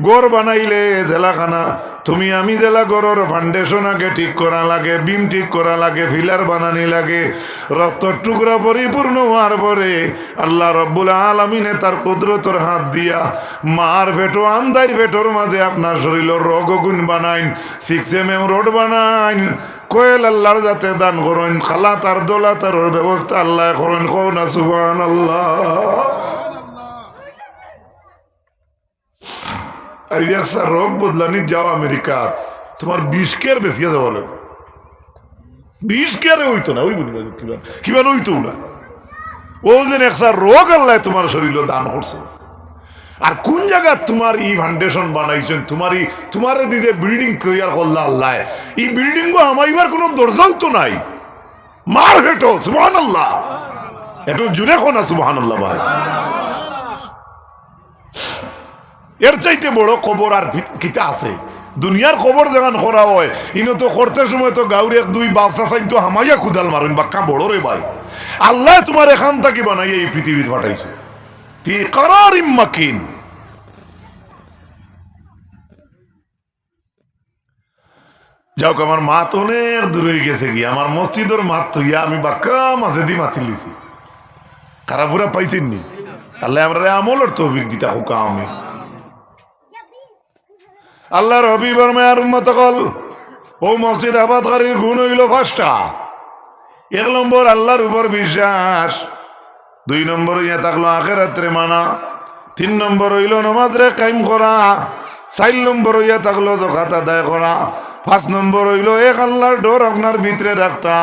ঘর বানাইলে জেলাখানা তুমি আমি জেলা ঘরের ফাউন্ডেশন আগে ঠিক করা লাগে, বিম ঠিক করা লাগে, ফিলার বানানি লাগে। রক্তর টুকরা পরিপূর্ণ হওয়ার পরে আল্লাহ রব্বুল আলামিনে তার কুদরতের হাত দিয়া মার পেটো আন্দার পেটোর মাঝে আপনার শরীরের রগগুণ বানাইন, 6 mm রোড বানাইন। কোয়েল আল্লাহর যাতে দান করেন, খালা তার দোলা তার ব্যবস্থা আল্লাহ করেন। কও না সুবহানাল্লাহ। রোগ বদলানি যাও আমেরিকা, তোমার 20 কেয়ার বেশি যাওয়া লাগে, 20 কেয়ারে হইতো না, ওই বলবে কিবা হইতো না। ও যেন একটা রোগ আল্লাহ তোমার শরীরে দান করছে। আর কোন জায়গা তোমার ই ফাউন্ডেশন বানাইছেন, তোমার দিকে বিল্ডিং তৈরি করলা আল্লাহ, এই বিল্ডিং গো আমাইবার কোনো দরজাও তো নাই। মার হেটো সুবহানাল্লাহ, একটু জুড়ে কো না সুবহানাল্লাহ ভাই। এর চাইতে বড় খবর আর কিতা আছে? দুনিয়ার খবর যখন করা হয় ইনো তো করতে সময় তো গাউরি 1-2 বাপসা চাই তো হামাইয়া খুদাল মারেন, বাক্কা বড় রে ভাই। আল্লাহ তোমার এখান থেকে বানাইয়া এই পৃথিবীতে পাঠাইছে ফি করারিম মাকিন। যাও আমার মা তো অনেক দূরে গেছে গিয়ে, আমার মসজিদের মাত তো গিয়া আমি বাক্কা মাঝে দি মাতি লিছি, খারাপুরা পাইছেন নি? আল্লাহ আমরা আমলের তৌফিক দিতা হোক। আমি আল্লাহর হাবিব আর মায়ার উম্মত কল ও মসজিদ আবাদকারীর গুণ হইল 5টা। 1 নম্বর আল্লাহর উপর বিশ্বাস, 2 নম্বর হইয়া থাকলো আখিরাতরে মানা, 3 নম্বর হইল নামাজরে কায়েম করা, 4 নম্বর হইয়া থাকলো যাকাত আদায় করা, 5 নম্বর হইল এক আল্লাহর ডর আপনার ভিতরে রাখতা।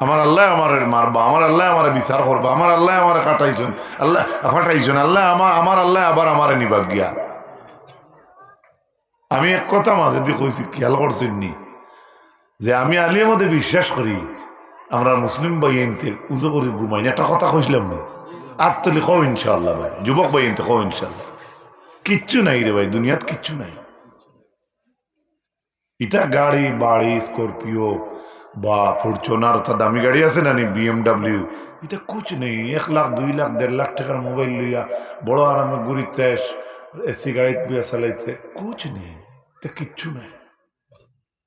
আমার আল্লাহ আমার মারবা, আমার আল্লাহ আমার বিচার করবা, আমার আল্লাহ আমার কাটাইছেন, আল্লাহ ফাটাইছেন, আল্লাহ আমার আল্লাহ আবার আমার নিবাক গিয়া। আমি এক কথা মাঝে দিয়ে কইছি, খেয়াল করছেন নি, যে আমি আলির মধ্যে বিশ্বাস করি আমরা মুসলিম বাইনতে উজো করে ঘুমাই। একটা কথা কইছিলাম না, আত্মলি কও ইনশাল্লাহ ভাই, যুবক বাইনতে কও ইনশাল্লাহ। কিচ্ছু নাই রে ভাই, দুনিয়াত কিচ্ছু নাই। এটা গাড়ি বাড়ি স্করপিও বা ফরচুনার অর্থাৎ দামি গাড়ি আছে না, BMW, এটা কুছ নেই। 1 লাখ 2 লাখ 1.5 লাখ টাকার মোবাইল লইয়া বড় আরামে ঘুরিতে, এসি গাড়িতে বিয়া চালাইতে, কুছ নেই, এটা কিচ্ছু নাই।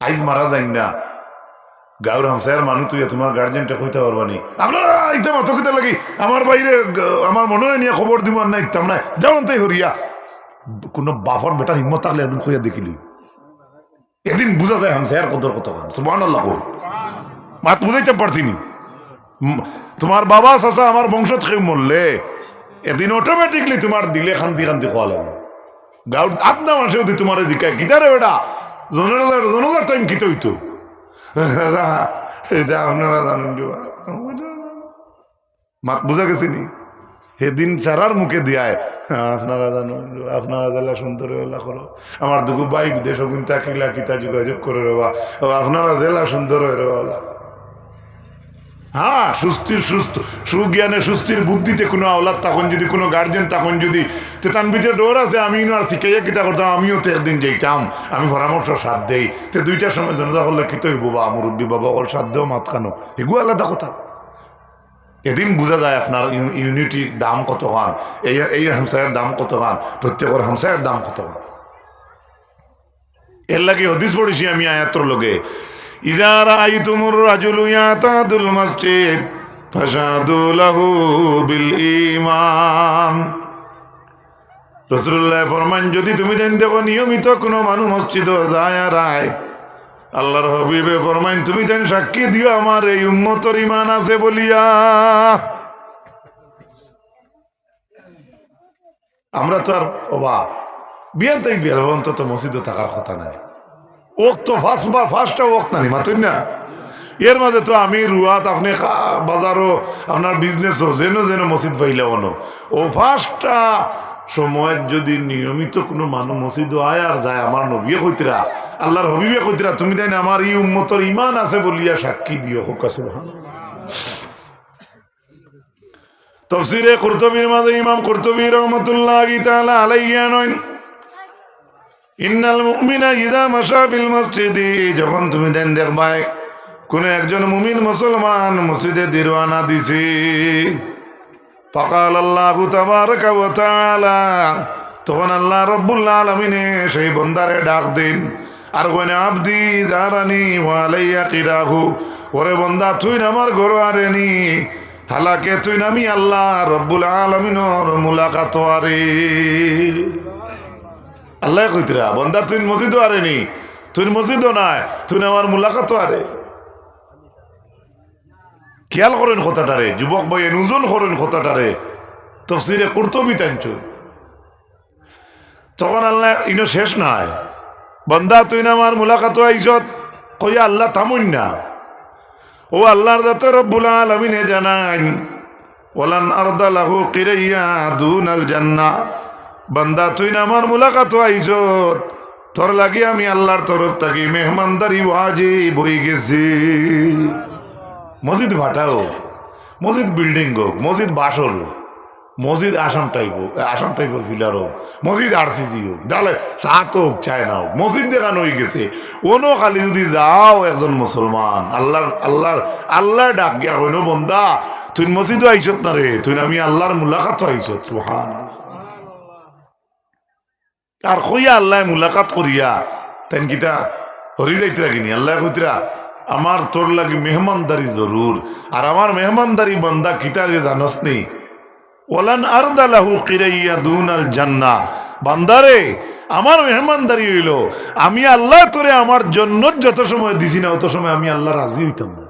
আইজ মারা যাই না, গাঁর হামসায়ের মানুষ তুই তোমার গার্জেনটা কইতে পারবানি, আপনারা একদম অত কিতা লাগি আমার বাইরে আমার মনে হয় নিয়ে খবর দিব না, ইতাম না যেমন তাই হরিয়া। কোনো বাফর বেটার হিম্মত থাকলে একদিন কইয়া দেখিলি, একদিন বুঝা যায় হামসায়ের কদর কত। সুবহানাল্লাহ, মাত বুঝাইতে পারছিনি। তোমার বাবা চাচা আমার বংশত কেউ মরলে এদিন অটোমেটিকলি তোমার দিলে খান্তি খান্তি খোয়া লাগবে। গাঁর আত্মা মাসে যদি তোমার জিকায় গিটারে বেটা জনজার টাইম কিতে হইতো, এটা আপনারা জানেন। মাত বুঝা গেছি নি, সেদিন চারার মুখে দিয়ায় আপনারা জানো, আপনারা জেলা সুন্দর করো, আমার দুগু বাইক দেশ কিন্তু কিলা কিতা যোগাযোগ করে রবা, আপনারা জেলা সুন্দর হয়ে রবা। হ্যাঁ, সুজ্ঞানে সুস্থির বুদ্ধিতে কোনো আওলাদ তখন যদি কোনো গার্জেন তখন যদি তার ভিতরে ডোর আছে, আমি আর শিখাইয়া কিতা করতাম, আমিও তো একদিন যাইতাম, আমি পরামর্শ সাথ দেই, তো 2টার সময় জনতা করলে কি তৈব বা মুরব্বী বাবা ওর সাথ দেও মাত খানো, এগুলো আলাদা কথা। এদিন বোঝা যায় আপনার ইউনিটির দাম কত খান, এই হামসায়ের দাম কত খান, প্রত্যেকের হামসায়ের দাম কত খান। এর লাগে হদিস পড়েছি আমি আয়াত্র লগে, ইজা রাআইতুমুর রাজুলু ইয়াতাদুল মসজিদ ফাশাদু লাহু বিল ঈমান। রাসূলুল্লাহ ফরমান, যদি তুমি দেখো নিয়মিত কোনো মানুষ মসজিদে যায় আর আয়, আল্লাহর হাবিবে ফরমান তুমি দেন সাক্ষী দিও আমার এই উম্মতের ঈমান আছে বলিয়া। আমরা তো আর অবাক, বিয়ান তাই বিয়াল অন্তত মসজিদে থাকার কথা নাই। ওক তো ফার্স্টটা ওক নানি মাতুন না, এর মাঝে তো আমি রুয়াত আপনি বাজারও আপনার বিজনেসও যেন মসজিদ পাইলে অন ও ফার্স্টটা সময় যদি নিয়মিত কোনো মানুষ মসজিদ আয় আর যায়, আমার নবী কইতরা আল্লাহর হবিবে কইতরা তুমি তাই আমার এই উম্মতর ঈমান আছে বলিয়া সাক্ষী দিও। সুবহানাল্লাহ। তাফসীরে কুরতুবীর মাঝে ইমাম কুরতুবী রাহমাতুল্লাহি তাআলা আলাইহি নয়, ইন্নাল মুমিনা ইযা মাশা ফিল মসজিদি, যখন তুমি দেন দেখবাই কোন একজন মুমিন মুসলমান মসজিদে দিরওয়ানা দিছি, ফাকাল আল্লাহু তাবারাকা ওয়া তাআলা, তখন আল্লাহ রাব্বুল আলামিন সেই বান্দারে ডাক দেন আর কইনা আবদি জারানি ওয়া আলাইয়া কিরাহু, ওরে বান্দা তুই আমার ঘর আরেনি, হালাকে তুই আমি আল্লাহ রাব্বুল আলামিনের মুলাকাত আরে। আল্লাহ কইতরা বন্দা তুই মসজিদও আরেনি, তুই মসজিদও নাই, তুই আমার মুলাকাত আরে। খেয়াল করেন কথাটারে যুবক ভাই, ওজন করেন কথাটারে, তাফসীরে কুরতুবী টানছো। তখন আল্লাহ ইনো শেষ নাই, বন্দা তুই আমার মুলাকাত আইছত কইয়া আল্লাহ থামুন না, ও আল্লাহর দাতা রব্বুল আলামিন জানান ওয়ালান আরদা লাহু কিরাইয়া দুনাল জান্নাহ, বান্দা তুই আমার মুলাকাত আইছত, তোর লাগি আমি আল্লাহর তরফ থেকে মেহমানদারি ওয়াজিব হয়ে গেছি। মসজিদ ভাটা হোক, মসজিদ বিল্ডিং হোক, মসজিদ বাসর হোক, মসজিদ আসাম টাইপের ফিলার হোক, মসজিদ RCC হোক, ডালে সাত হোক চায় না হোক, মসজিদ দেখানো হয়ে গেছে। কোনো খালি যদি যাও একজন মুসলমান আল্লাহ ডাক গিয়া হইন বন্দা তুই মসজিদও আইছত না রে, তুই আমি আল্লাহর মুলাকাত আইছত। সুবহানাল্লাহ। আর কইয়া আল্লাহ মুলাকাত করিয়া তেন কিতা হরি যাইতরা কিনি, আল্লাহ কইতরা আমার তোর লাগি মেহমানদারি জরুর, আর আমার মেহমানদারি বান্দা কিতারে জানস নি, ওয়ালান আরদা লাহু কিরাইয়া দুনাল জান্নাহ, বান্দারে আমার মেহমানদারি হইল আমি আল্লাহ তোরে আমার জন্য যত সময় দিছি না অত সময় আমি আল্লাহ রাজি হইতাম না।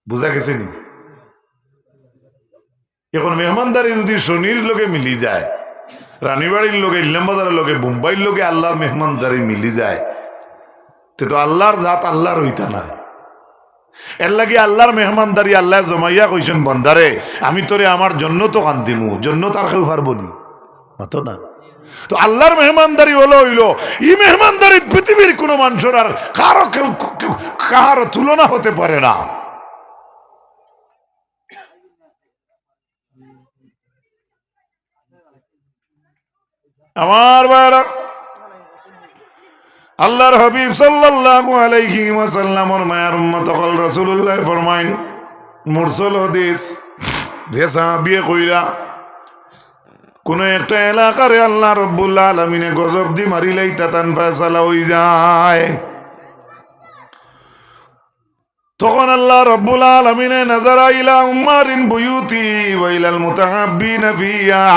বুঝা গেছে নি? এখন মেহমানদারি যদি শনির লোকে মিলি যায়, রানীবাড়ির লোকে, ইলামবাজারের লোকে, মুম্বাইয়ের লোকে আল্লাহর মেহমানদারি মিলি যায়, তো আল্লাহর জাত আল্লাহর হইতা না। এর লাগে আল্লাহর মেহমানদারি আল্লাহ জমাইয়া কইছেন বন্দারে আমি তোরে আমার জন্য তো কান দিমু, জন্য তার কেউ পারবো নি মাতো না। তো আল্লাহর মেহমানদারি হইল এই মেহমানদারি পৃথিবীর কোনো মানুষের আর কারো তুলনা হতে পারে না। আমার ভাইরা, আল্লাহর হাবিব সাল্লাল্লাহু আলাইহি ওয়াসাল্লামের মায়ের উম্মত হল রাসূলুল্লাহ ফরমাইন মুরসাল হাদিস যে সাহাবী কইরা কোন একটা এলাকারে আল্লাহ রাব্বুল আলামিনে গজব দি মারিলেই তাতান ফয়সালা হই যায়, তখন আল্লাহ রাব্বুল আলামিনে নাযারা ইলা উম্মারিন বুয়ুতি ওয়া ইলাল মুতাহাব্বিনা ফিয়া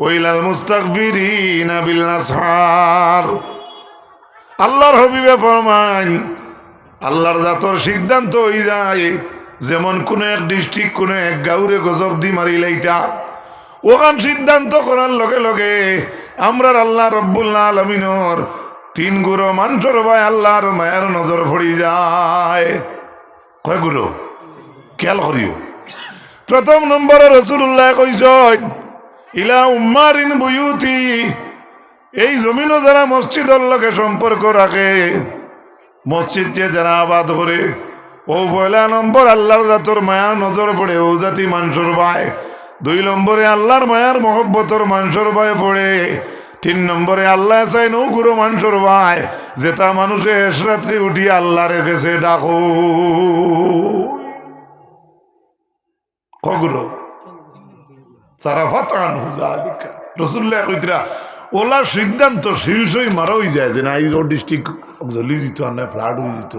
ওয়া ইলাল মুস্তাগফিরিনা বিল আসহার। আল্লাহর হাবিবে ফরমান আল্লাহর জাতর সিদ্ধান্ত হই যায় যেমন কোন এক ডিস্ট্রিক্ট কোন এক গাঁওরে গজব দি মারিলেইতা ওখান সিদ্ধান্ত করার লগে লগে আমরা আল্লাহ রাব্বুল আলামিনের 3 গুরু মানুষের ভাই আল্লাহর মায়ের নজর পড়ি যায়। কয় গুরু খেয়াল করিও। প্রথম নম্বরে রাসূলুল্লাহ কইছেন ইলা উম্মারিন বুয়ুতি, এই জমিনও যারা মসজিদের লগে সম্পর্ক রাখে, মসজিদকে যারা আবাদ করে, ও পয়লা নম্বর আল্লাহর জাতর মায়ার নজর পড়ে ও জাতি মানুষের ভাই। 2 নম্বরে আল্লাহর মায়ার মহব্বতর মানুষের ভাই পড়ে। 3 নম্বরে আল্লাহ চাই নৌগুরো মানুষের ভাই যেটা মানুষে রাত্রি উঠি আল্লাহ রেখেছে ডাকো কগুরো সারাফাতান হুজালিকা। রাসূলুল্লাহ কইতরা ওলা সিদ্ধান্ত শীর্ষই মারা হয়ে যায় যে না এই ডিস্ট্রিক্ট জ্বলি যেত, আর না ফ্লাড হয়ে যেত,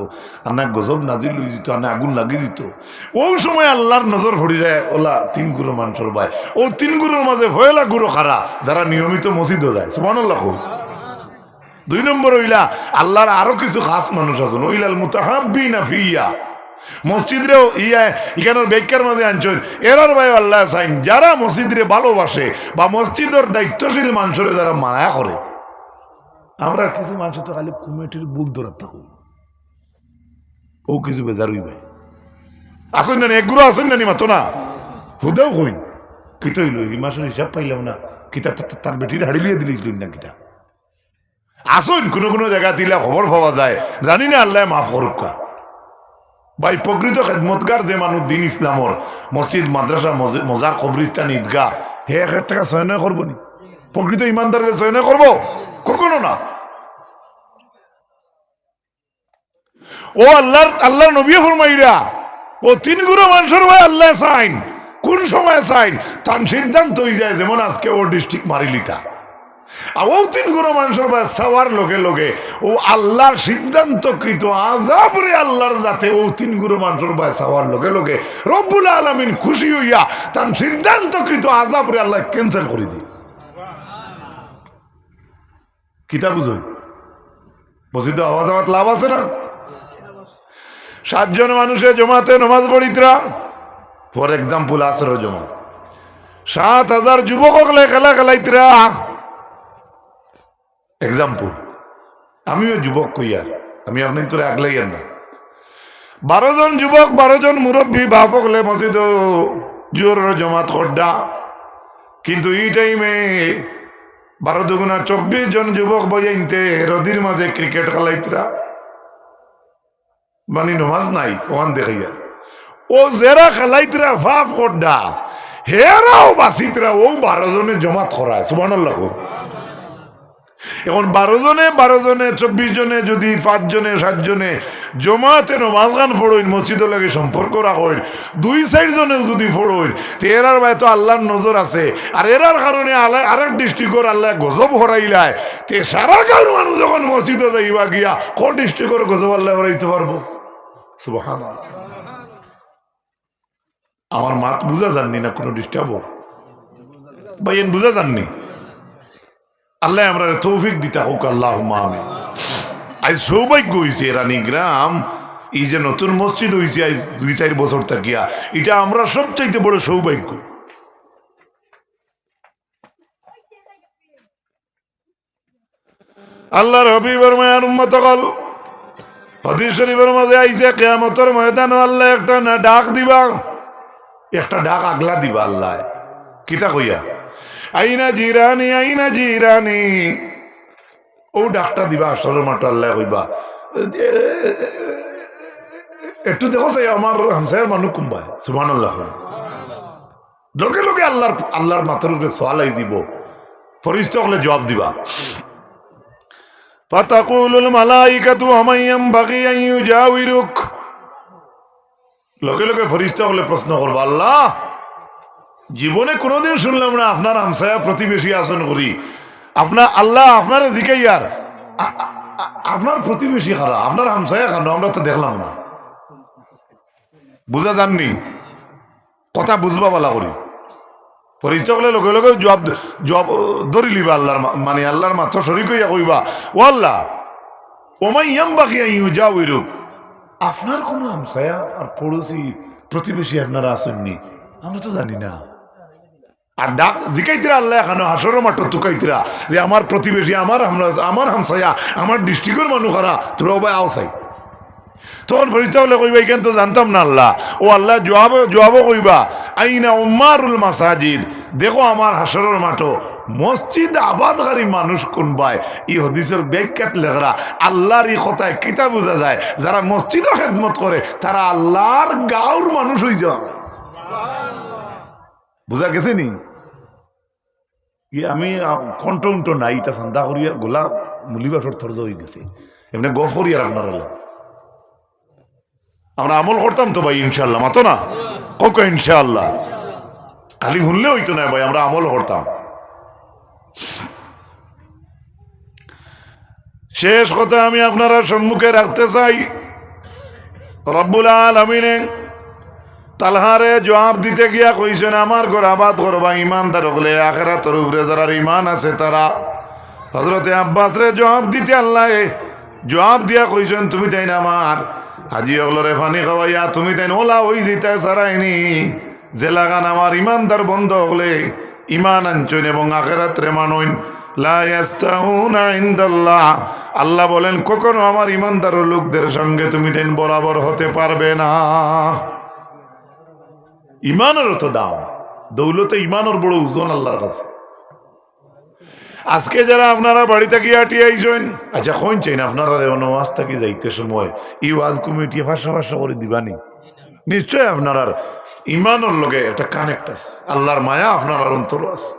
আর না গজব নাজিল হয়ে যেত, আর না আগুন লাগিয়ে দিত। ওই সময় আল্লাহর নজর পড়ে যায় ওলা 3 গুরু মানুষের ভাই। ও 3 গুরুর মাঝে ভয়লা গুরু খারা যারা নিয়মিত মসজিদে যায়। সুবহানাল্লাহ। 2 নম্বর হইলা আল্লাহর আরো কিছু খাস মানুষ আছেন, ওইলাল মুতাহাব্বিনা ফিয়া। মসজিদরেও এখানের ব্যাখ্যার মাঝে আনছেন এরার ভাই আল্লাহ চাইন যারা মসজিদরে ভালোবাসে বা মসজিদের দায়িত্বশীল মানুষের যারা মায়া করে। আমরা কিছু মানুষ তো খালি কমিটির বুল ধরার থাকুন, ও কিছু বেজার হইবে আসেন না, এগুলো আসেন না মাতো না হুদাও কইন কিতা হইল এই মাসের হিসাব পাইলাম না, কিতা তার বেটির হাড়ি লিয়ে দিলেছিল না কিতা আসুন। কোনো কোনো জায়গা দিলে খবর পাওয়া যায়, জানি না আল্লাহ মাফ করুকা ভাই। প্রকৃত খেদমতগার যে মানুষ দিন ইসলামর মসজিদ মাদ্রাসা মজার কবরিস্তান ঈদগাহ হে 1 টাকা চয়ন করবো নি? প্রকৃত ইমানদারের চয়ন করবো? কখনো না। ও আল্লাহর নবী ফরমাইরা ও 3 গুরু মানুষের ভাই আল্লাহ চাইন। কোন সময় চাইন? তার সিদ্ধান্ত হয়ে যায় যেমন আজকে ও ডিস্ট্রিক্ট মারিলিতা ও 3 গুরু মানুষের ভাই সবার লোকে লোকে ও আল্লাহর সিদ্ধান্তকৃত আযাবরে আল্লাহর যাতে ও 3 গুরু মানুষের ভাই সবার লোকে লোকে রব্বুল আলামিন খুশি হইয়া তার সিদ্ধান্তকৃত আযাবরে আল্লাহ ক্যান্সেল করে দিই। কিতা বুঝুন মসজিদে আওয়াজ আওয়াজ লাভ আছে না? 7 জন মানুষের জমাতে নামাজ পড়িতরা ফর এক্সাম্পল আসর জমাত 7000 যুবক খেলা খেলাইতরা এক্সাম্পল। আমিও যুবক কইয়া আমি আপনি তোর আগলাইয়ার না। 12 জন যুবক 12 জন মুরব্বী বাপ হলে মসজিদ জোর জমাত করডা, কিন্তু এই টাইমে 12 দুগুণা 24 জন যুবক বজাইতে রদির মাঝে ক্রিকেট খেলাইতরা মানে নমাজ নাই ওখান দেখাইয়া ও যারা খেলাইতরা ফাফ করডা হেরাও বাসিতরা ও 12 জনে জমাত করায়। সুবহানাল্লাহ। এখন 12 জনে 24 জনে যদি 5 জনে 7 জনে জমাতে নমাজ গান ফড়ইন মসজিদ লাগে সম্পর্ক রাখইন 2-4 জনে যদি ফড়ইন তো এরার ভাই তো আল্লাহর নজর আছে। আর এরার কারণে আরেক ডিস্ট্রিক্টর আল্লাহ গজব হরাইলায় তে সারা গাঁর মানুষ যখন মসজিদে যাইবা গিয়া কোন ডিস্ট্রিক্টর গজব আল্লাহ হরাইতে পারবো? সুবহানাল্লাহ। আমার মাত বুঝা যাননি না? কোনো ডিস্টার্ব ভাইয়েন বুঝা যাননি? আল্লাহ আমরা তৌফিক দিতা হোক, আল্লাহুম্মা আমিন। আজ সৌভাগ্য হয়েছে রানীগ্রাম, এই যে নতুন মসজিদ হয়েছে আজ 2-4 বছর থাকিয়া, এটা আমরা সবচাইতে বড় সৌভাগ্য। আল্লাহর হাবিবের মায়ার উম্মতগণ, হাদিস শরীফের মাঝে আইছে কিয়ামতের ময়দানে আল্লাহ একটা না ডাক দিবা, একটা ডাক আগলা দিবা আল্লাহ। কিতা কইয়া? আইনা জিরানি, আইনা জিরানি। ও ডাকটা দিবা আসরের মাঠ আল্লাহ কইবা, একটু দেখো চাই আমার হামসায়ের মানুষ কুম্বায়। সুবহানাল্লাহ। লগে লগে আল্লাহর মাথার উপরে সওয়াল আই দিব, ফরিস্তা হলে জবাব দিবা। ফাতাকুলুল মালাইকাতু আমান ইয়ানবাগি আন ইউজাউিরুক। লগে লগে ফরিস্তা হলে প্রশ্ন করবা, আল্লাহ জীবনে কোনোদিন শুনলাম না আপনার হামসায়া প্রতিবেশী আসন করি। আপনার আল্লাহ আপনার জিকাইয়ার আপনার প্রতিবেশী খারা, আপনার হামসায়া খানো, আমরা তো দেখলাম না। বুঝা যাননি কথা, বুঝবা বলা করি। পরিচয় হলে লগে লগে জবাব ধরি লিবা আল্লাহর, মানে আল্লাহর মাত্র শরীক হইয়া কইবা, ও আল্লাহ ওমাই ইয়ানবাগি আন ইউজাউিরুক, আপনার কোন হামসায়া আর পড়োশি প্রতিবেশী আপনারা আসেননি, আমরা তো জানি না। আর ডাক জিকাইতিরা আল্লাহ এখানে হাসরের মাঠ তুকাইতিরা যে আমার প্রতিবেশী, আমার হামসায়া, আমার ডিস্ট্রিক্টের মানুষ হারা, তোরা ভাই আও চাই। তখন পরিচয় হলে কইবা এখান তো জানতাম না আল্লাহ। ও আল্লাহ জবাবও কইবা, আইনা উম্মারুল মাসাজিদ, দেখো আমার হাসরের মাঠ মসজিদ আবাদকারী মানুষ কোনবায়। এই হাদিসের ব্যাখ্যাত লেখরা আল্লাহর এই কথায় কিতা বোঝা যায়, যারা মসজিদও খেদমত করে তারা আল্লাহর গাঁওর মানুষ হয়ে যায়। বুঝা গেছে নি? আমি কণ্ঠ উন্ট নাই, তা চান্দা করিয়া গোলা মুলিবাসর থর্জ হয়ে গেছে, এমনি গফ করিয়ার আপনার আমরা আমল করতাম তো ভাই ইনশাল্লাহ, মাতো না কক ইনশাল্লাহ, খালি শুনলে হইতো না ভাই, আমরা আমল করতাম। শেষ কথা আমি আপনারা সম্মুখে রাখতে চাই, রব্বুল আলামিন তালহারে জবাব দিতে গিয়া কইছেন, আমার ঘর আবাদ করবা ইমানদার হলে, আখিরাতের উপরে যারা ইমান আছে তারা। হযরতে আব্বাস রে জবাব দিতে আল্লাহ জবাব দিয়া কইছেন, তুমি তাই না আমার হাজি ওগুলোরে পানি খাওয়াইয়া তুমি তাই ওলা ওই যেতে সারাইনি, যে লাগান আমার ইমানদার বন্ধ হলে ইমান আনছেন এবং আখিরাতরে মানইন, লা ইয়াস্তাউনা ইনদাল্লাহ, আল্লাহ বলেন কখনো আমার ইমানদার লোকদের সঙ্গে তুমি তাই বরাবর হতে পারবে না। ইমানেরও তো দাম, দৌলতে ইমানের বড় ওজন আল্লাহর কাছে। আজকে যারা আপনারা বাড়ি থেকে আটিয়ে আইছেন, আচ্ছা কোন চাই না আপনারা ওয়াজ থেকে যাইতে সময় এই ওয়াজ কমিটি 500 করে দিবানি, নিশ্চয় আপনার ইমানের লগে একটা কানেক্ট আছে, আল্লাহর মায়া আপনার অন্তর আছে।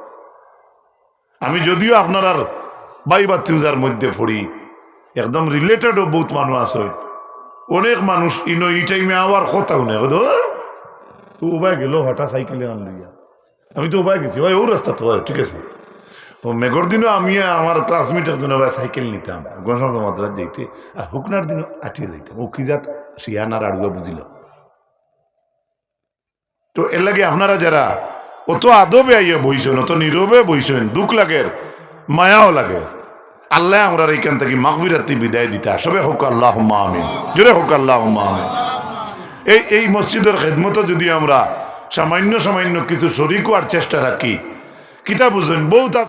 আমি যদিও আপনার বাই বাতিউজার মধ্যে পড়ি, একদম রিলেটেডও বহুত মানুষ আছে, অনেক মানুষ এই টাইমে আবার কথা শুনে তো উপায় গেল হঠাৎ সাইকেলে আনলিয়া, আমি তো উপায় গেছি ভাই ও রাস্তা তো ঠিক আছে। মেঘর দিনও আমি আমার ক্লাসমেট একজন সাইকেল নিতাম গণসংঘ মাদ্রাজ যাইতে, আর হুকনার দিনও আটিয়ে যাইতাম, ও কি জাত শিয়ানার আড়ুয়া বুঝিল। তো এর লাগে আপনারা যারা অত আদবে আইয়া বইছেন, অত নীরবে বইছেন, দুঃখ লাগে মায়াও লাগে, আল্লাহ আমরা এইখান থেকে মাগফিরাতি বিদায় দিতা সবে হোক আল্লাহুম্মা আমিন, জোরে হোক আল্লাহুম্মা আমিন। এই মসজিদের খেদমতে যদি আমরা সামান্য কিছু শরীক হওয়ার চেষ্টা রাখি, কিতা বুঝেন বহুত